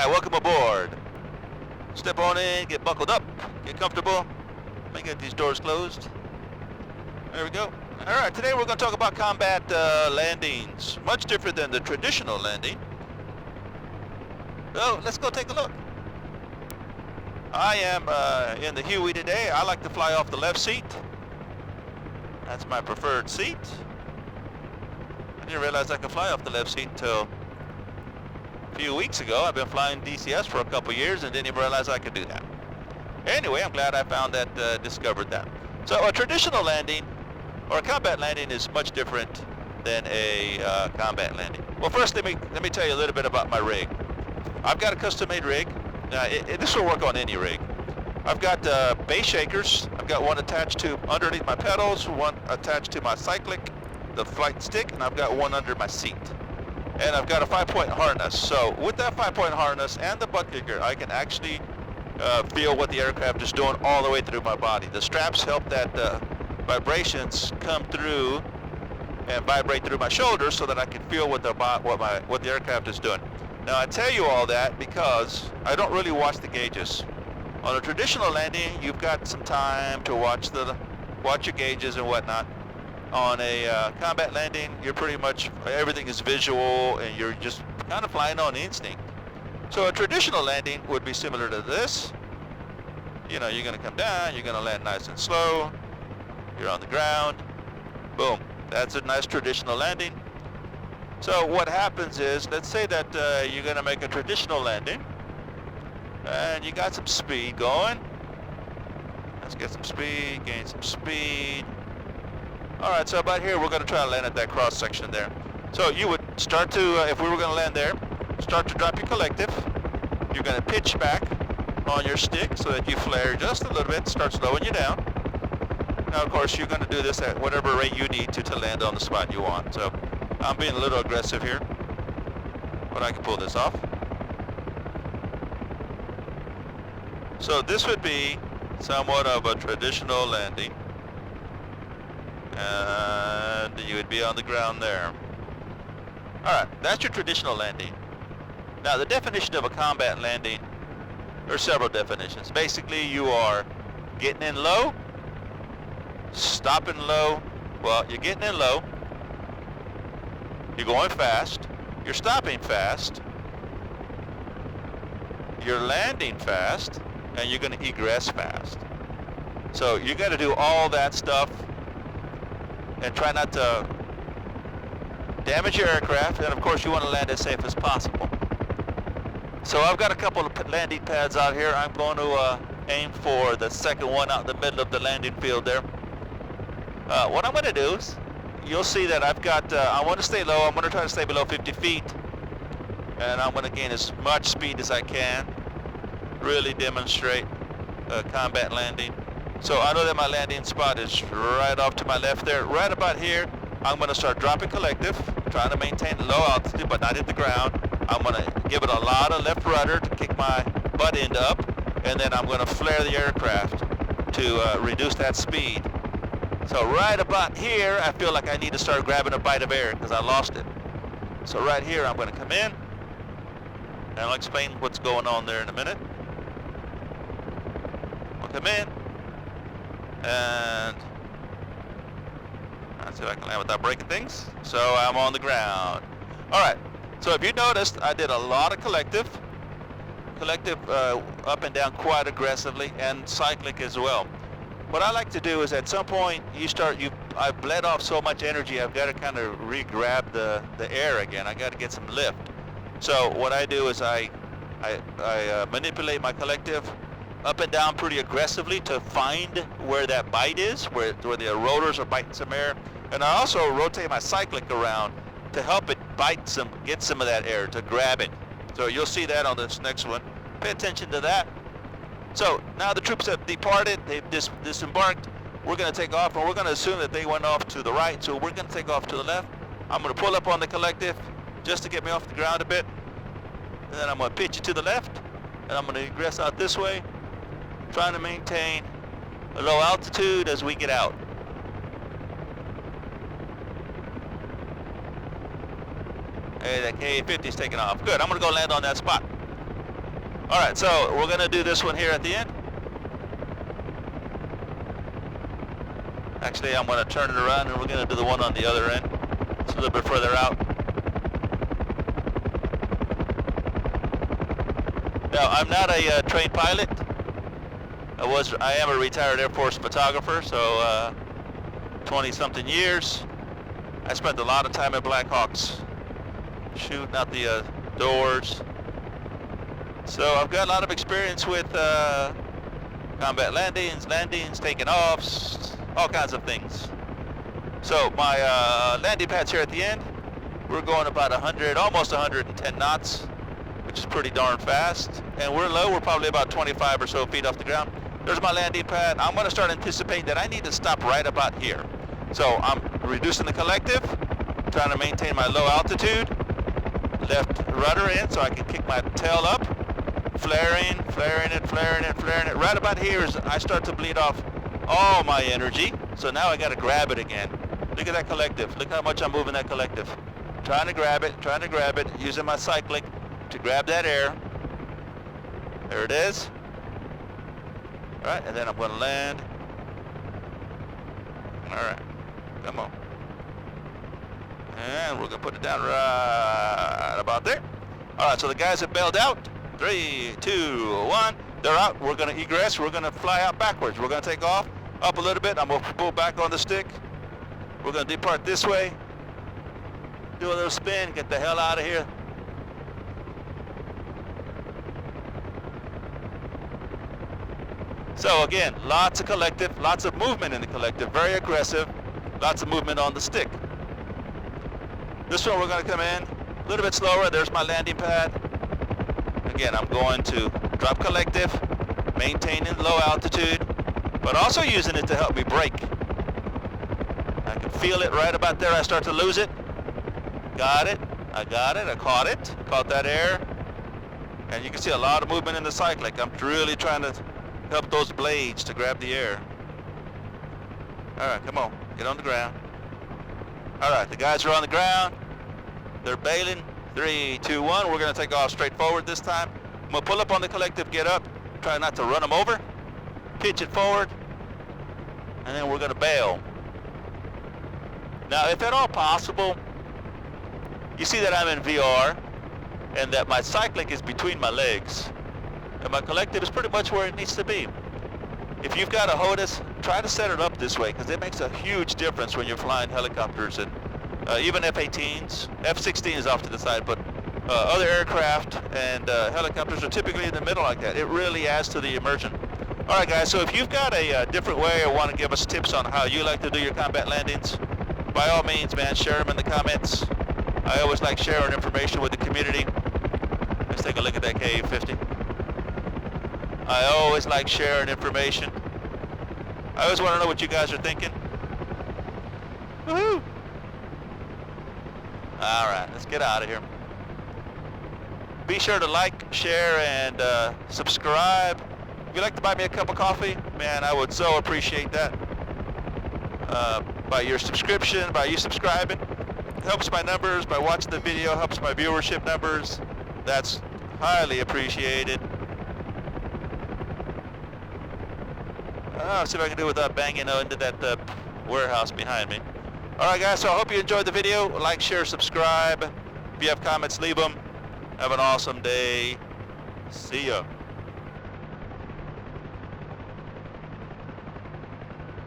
Alright, welcome aboard. Step on in, get buckled up, get comfortable. Let me get these doors closed. There we go. Alright, today we're going to talk about combat landings. Much different than the traditional landing. So, let's go take a look. I am in the Huey today. I like to fly off the left seat. That's my preferred seat. I didn't realize I could fly off the left seat until a few weeks ago. I've been flying DCS for a couple years and didn't even realize I could do that. Anyway, I'm glad I found that, discovered that. So a traditional landing or a combat landing is much different than a combat landing. Well, first let me tell you a little bit about my rig. I've got a custom-made rig. This will work on any rig. I've got base shakers. I've got one attached to underneath my pedals, one attached to my cyclic, the flight stick, and I've got one under my seat. And I've got a 5-point harness. So with that 5-point harness and the butt kicker, I can actually feel what the aircraft is doing all the way through my body. The straps help that vibrations come through and vibrate through my shoulders so that I can feel what the aircraft is doing. Now I tell you all that because I don't really watch the gauges. On a traditional landing, you've got some time to watch your gauges and whatnot. On a combat landing, you're pretty much, everything is visual and you're just kind of flying on instinct. So a traditional landing would be similar to this. You know, you're going to come down, you're going to land nice and slow, you're on the ground, boom. That's a nice traditional landing. So what happens is, let's say that you're going to make a traditional landing and you got some speed going. Let's get some speed, gain some speed. Alright, so about here we're going to try to land at that cross section there. So you would start to, if we were going to land there, start to drop your collective. You're going to pitch back on your stick so that you flare just a little bit, start slowing you down. Now of course you're going to do this at whatever rate you need to land on the spot you want. So I'm being a little aggressive here, but I can pull this off. So this would be somewhat of a traditional landing. And you would be on the ground there. Alright, that's your traditional landing. Now the definition of a combat landing, there are several definitions. Basically you are getting in low, stopping low. Well, you're getting in low, you're going fast, you're stopping fast, you're landing fast, and you're going to egress fast. So you got to do all that stuff and try not to damage your aircraft, and of course you want to land as safe as possible. So I've got a couple of landing pads out here. I'm going to aim for the second one out in the middle of the landing field there. What I'm going to do is, you'll see that I've got, I want to stay low. I'm going to try to stay below 50 feet, and I'm going to gain as much speed as I can, really demonstrate combat landing. So I know that my landing spot is right off to my left there. Right about here, I'm going to start dropping collective, trying to maintain low altitude but not hit the ground. I'm going to give it a lot of left rudder to kick my butt end up, and then I'm going to flare the aircraft to reduce that speed. So right about here, I feel like I need to start grabbing a bite of air because I lost it. So right here, I'm going to come in, and I'll explain what's going on there in a minute. I'll come in. And let's see if I can land without breaking things. So I'm on the ground. Alright, so if you noticed, I did a lot of collective up and down quite aggressively, and cyclic as well. What I like to do is at some point I've bled off so much energy, I've got to kind of re-grab the air again. I got to get some lift. So what I do is I manipulate my collective up and down pretty aggressively to find where that bite is, where the rotors are biting some air. And I also rotate my cyclic around to help it get some of that air, to grab it. So you'll see that on this next one. Pay attention to that. So now the troops have departed, they've disembarked. We're going to take off, and we're going to assume that they went off to the right, so we're going to take off to the left. I'm going to pull up on the collective just to get me off the ground a bit. And then I'm going to pitch it to the left, and I'm going to egress out this way, trying to maintain a low altitude as we get out. Hey, that K-50 is taking off. Good, I'm going to go land on that spot. All right, so we're gonna do this one here at the end. Actually, I'm gonna turn it around and we're gonna do the one on the other end. It's a little bit further out. Now, I'm not a trained pilot. I am a retired Air Force photographer, so 20-something years. I spent a lot of time at Black Hawks, shooting out the doors. So I've got a lot of experience with combat landings, taking offs, all kinds of things. So my landing pads here at the end, we're going about 100, almost 110 knots, which is pretty darn fast. And we're low, we're probably about 25 or so feet off the ground. There's my landing pad. I'm gonna start anticipating that I need to stop right about here. So I'm reducing the collective, trying to maintain my low altitude, left rudder in so I can kick my tail up, flaring it. Right about here is I start to bleed off all my energy. So now I gotta grab it again. Look at that collective. Look how much I'm moving that collective. Trying to grab it, using my cyclic to grab that air. There it is. All right, and then I'm gonna land. All right, come on. And we're gonna put it down right about there. All right, so the guys have bailed out. 3, 2, 1. They're out. We're gonna egress. We're gonna fly out backwards. We're gonna take off up a little bit. I'm gonna pull back on the stick. We're gonna depart this way. Do a little spin. Get the hell out of here. So again, lots of collective, lots of movement in the collective. Very aggressive. Lots of movement on the stick. This one we're gonna come in a little bit slower. There's my landing pad. Again, I'm going to drop collective, maintaining low altitude, but also using it to help me brake. I can feel it right about there. I start to lose it. Got it. I got it. I caught it. Caught that air. And you can see a lot of movement in the cyclic. I'm really trying to help those blades to grab the air. All right, come on. Get on the ground. All right, the guys are on the ground. They're bailing. 3, 2, 1. We're going to take off straight forward this time. I'm going to pull up on the collective, get up, try not to run them over, pitch it forward, and then we're going to bail. Now, if at all possible, you see that I'm in VR and that my cyclic is between my legs, and my collective is pretty much where it needs to be. If you've got a HOTAS, try to set it up this way, because it makes a huge difference when you're flying helicopters and even F-18s. F-16 is off to the side, but other aircraft and helicopters are typically in the middle like that. It really adds to the immersion. All right, guys, so if you've got a different way or want to give us tips on how you like to do your combat landings, by all means, man, share them in the comments. I always like sharing information with the community. Let's take a look at that KA-50. I always like sharing information. I always want to know what you guys are thinking. Woohoo! All right, let's get out of here. Be sure to like, share, and subscribe. If you'd like to buy me a cup of coffee, man, I would so appreciate that. By your subscription, by you subscribing, helps my numbers. By watching the video, helps my viewership numbers. That's highly appreciated. I'll see if I can do it without banging into that warehouse behind me. All right, guys, so I hope you enjoyed the video. Like, share, subscribe. If you have comments, leave them. Have an awesome day. See ya.